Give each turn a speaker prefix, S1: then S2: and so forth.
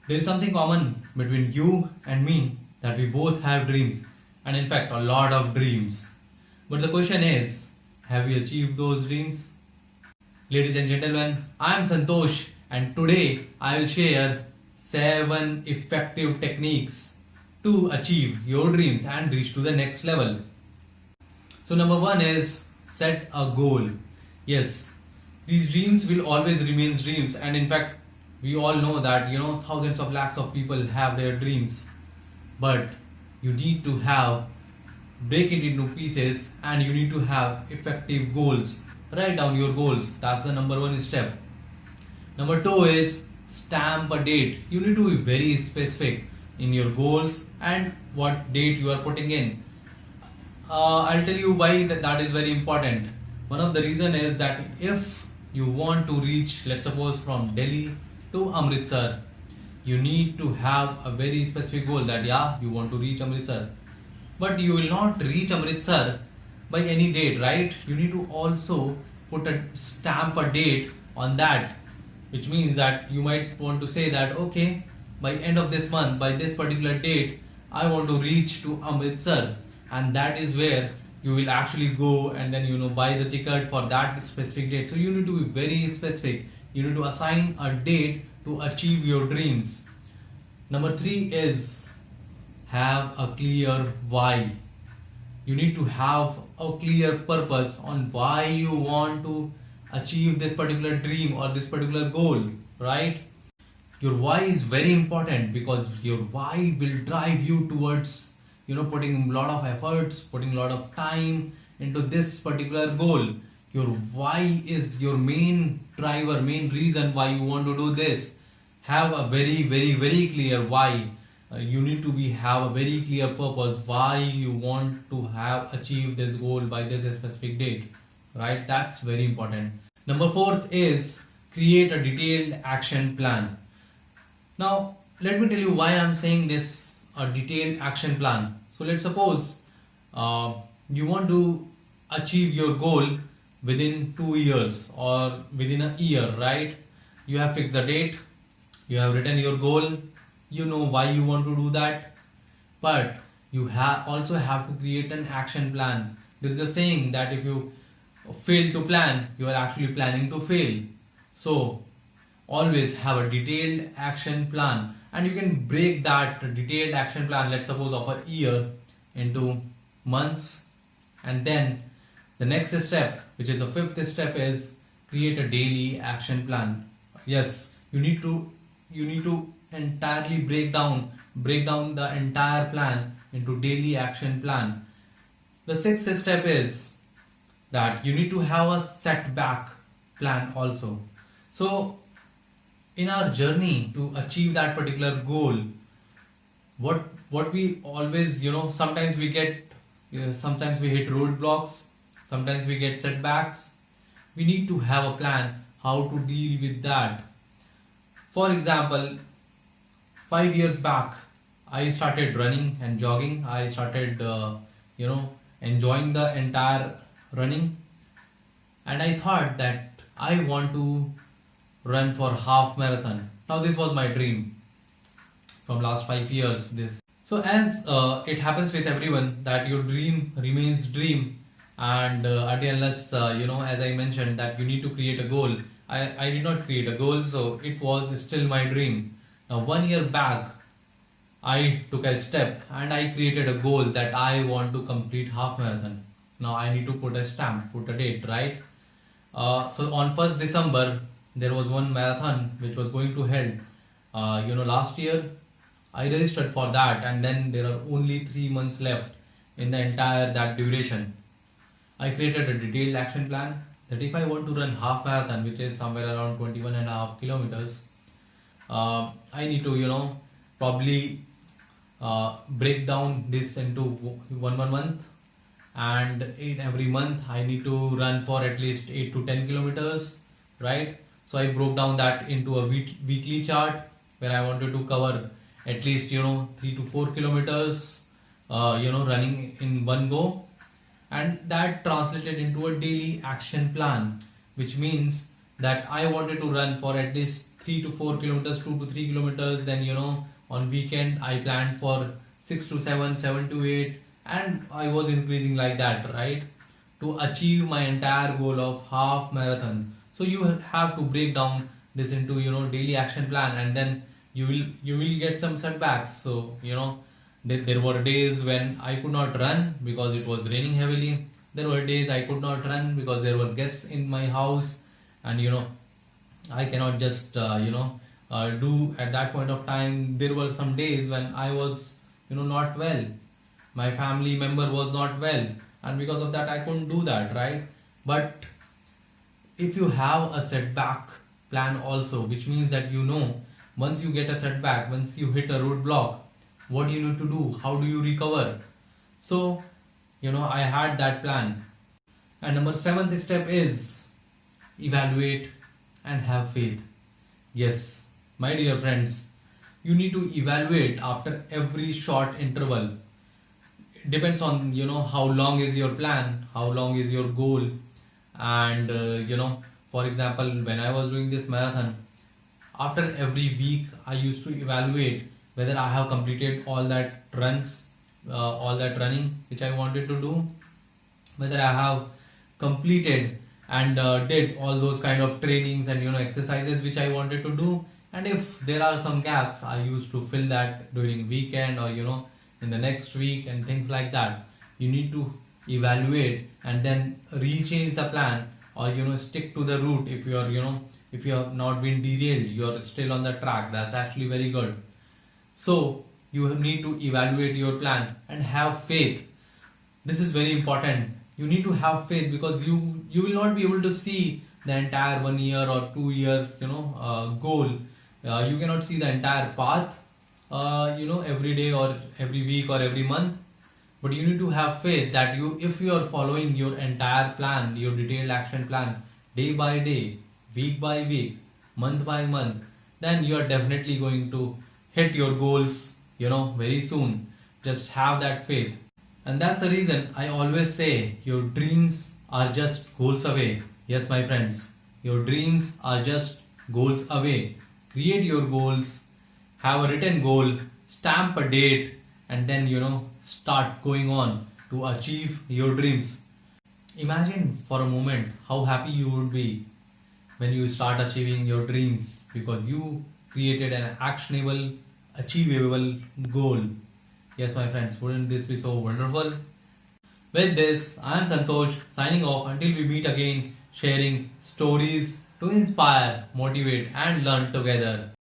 S1: There is something common between you and me, that we both have dreams, and in fact, a lot of dreams. But the question is, have we achieved those dreams? Ladies and gentlemen, I am Santosh, and today I will share 7 effective techniques to achieve your dreams and reach to the next level. So number 1 is set a goal. Yes, these dreams will always remain dreams, and in fact we all know that thousands of lakhs of people have their dreams, but you need to break it into pieces, and you need to have effective goals. Write down your goals. That's the number 1 step. Number 2 is stamp a date. You need to be very specific in your goals and what date you are putting in. I'll tell you why that is very important. One of the reason is that if you want to reach, let's suppose, from Delhi to Amritsar, you need to have a very specific goal that you want to reach Amritsar. But you will not reach Amritsar by any date, right? You need to also stamp a date on that, which means that you might want to say that, okay, by end of this month, by this particular date, I want to reach to Amritsar, and that is where you will actually go and then buy the ticket for that specific date. So you need to be very specific. You need to assign a date to achieve your dreams. Number 3 is have a clear why. You need to have a clear purpose on why you want to achieve this particular dream or this particular goal, right? Your why is very important, because your why will drive you towards putting a lot of efforts, putting a lot of time into this particular goal. Your why is your main driver, main reason why you want to do this. Have a very, very, very clear why. You need to have a very clear purpose why you want to achieve this goal by this specific date, right? That's very important. Number 4 is create a detailed action plan. Now let me tell you why I'm saying this, a detailed action plan. So let's suppose you want to achieve your goal within 2 years or within a year, right? You have fixed the date, you have written your goal, you know why you want to do that, but you also have to create an action plan. There is a saying that if you fail to plan, you are actually planning to fail. So always have a detailed action plan, and you can break that detailed action plan, let's suppose of a year, into months. And then the next step, which is the 5th step, is create a daily action plan. Yes, you need to entirely break down the entire plan into daily action plan. The 6th step is that you need to have a setback plan also. So in our journey to achieve that particular goal, what we always sometimes we hit roadblocks, sometimes we get setbacks. We need to have a plan how to deal with that. For example, 5 years back, I started running and jogging. I started enjoying the entire running, and I thought that I want to run for half marathon. Now this was my dream from last 5 years. So as it happens with everyone, that your dream remains dream, and unless as I mentioned, that you need to create a goal. I did not create a goal, so it was still my dream. Now 1 year back, I took a step and I created a goal that I want to complete half marathon. Now I need to put a stamp, put a date, right? So on 1st December, there was one marathon which was going to held. Last year I registered for that, and then there are only 3 months left in the entire that duration. I created a detailed action plan that if I want to run half marathon, which is somewhere around 21.5 kilometers, I need to probably break down this into one month, and in every month I need to run for at least 8 to 10 kilometers, right? So I broke down that into a weekly chart where I wanted to cover at least 3 to 4 kilometers running in one go, and that translated into a daily action plan, which means that I wanted to run for at least 3 to 4 kilometers, 2 to 3 kilometers. Then, on weekend, I planned for 6 to 7, 7 to 8, and I was increasing like that, right? To achieve my entire goal of half marathon. So you have to break down this into, daily action plan, and then you will get some setbacks. So, there were days when I could not run because it was raining heavily. There were days I could not run because there were guests in my house, and I cannot just do at that point of time. There were some days when I was not well. My family member was not well, and because of that I couldn't do that, right? But if you have a setback plan also, which means that once you get a setback, once you hit a roadblock, what do you need to do? How do you recover? So, I had that plan. And number seventh step is evaluate and have faith. Yes, my dear friends, you need to evaluate after every short interval. It depends on how long is your plan, how long is your goal, and for example, when I was doing this marathon, after every week I used to evaluate whether I have completed all that running which I wanted to do, whether I have completed and did all those kind of trainings and exercises which I wanted to do. And if there are some gaps, I used to fill that during weekend or in the next week and things like that. You need to evaluate and then rechange the plan, or stick to the route. If you are if you have not been derailed, you are still on the track. That's actually very good. So you need to evaluate your plan and have faith. This is very important. You need to have faith, because you will not be able to see the entire 1 year or 2 year goal. You cannot see the entire path every day or every week or every month. But you need to have faith that if you are following your entire plan, your detailed action plan, day by day, week by week, month by month, then you are definitely going to hit your goals very soon. Just have that faith. And that's the reason I always say your dreams are just goals away. Yes, my friends, your dreams are just goals away. Create your goals, have a written goal, stamp a date, and then start going on to achieve your dreams. Imagine for a moment how happy you would be when you start achieving your dreams, because you created an actionable, achievable goal. Yes, my friends, wouldn't this be so wonderful? With this, I am Santosh, signing off until we meet again, sharing stories to inspire, motivate, and learn together.